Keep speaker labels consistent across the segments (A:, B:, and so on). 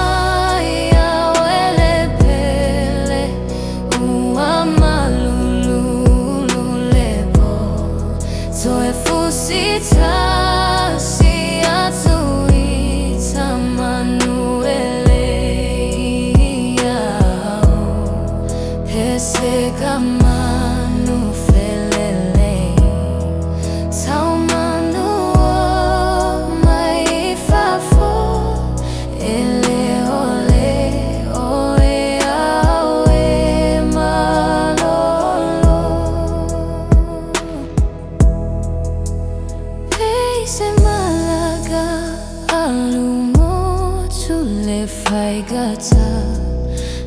A: Taotomaya wele pele uamalululepo Toe fusita siatuita manuele iao Pesega manu felele Fai gata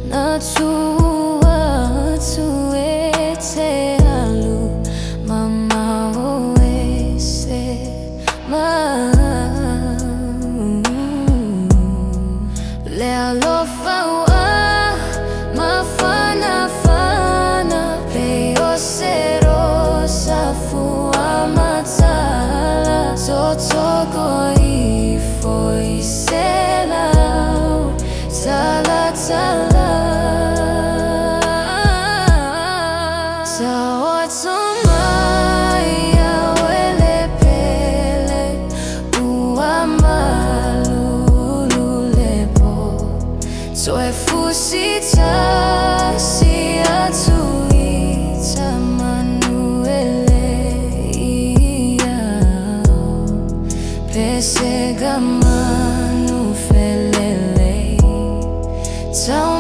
A: na tua tuete alu mama oese ma le alofa wa mafana fana pe osero safu amatala totoko foi sela Tala tala Taotomaya wele pele uamalululepo Toe fusita siatuita manuele iao Pesega manu felele Tell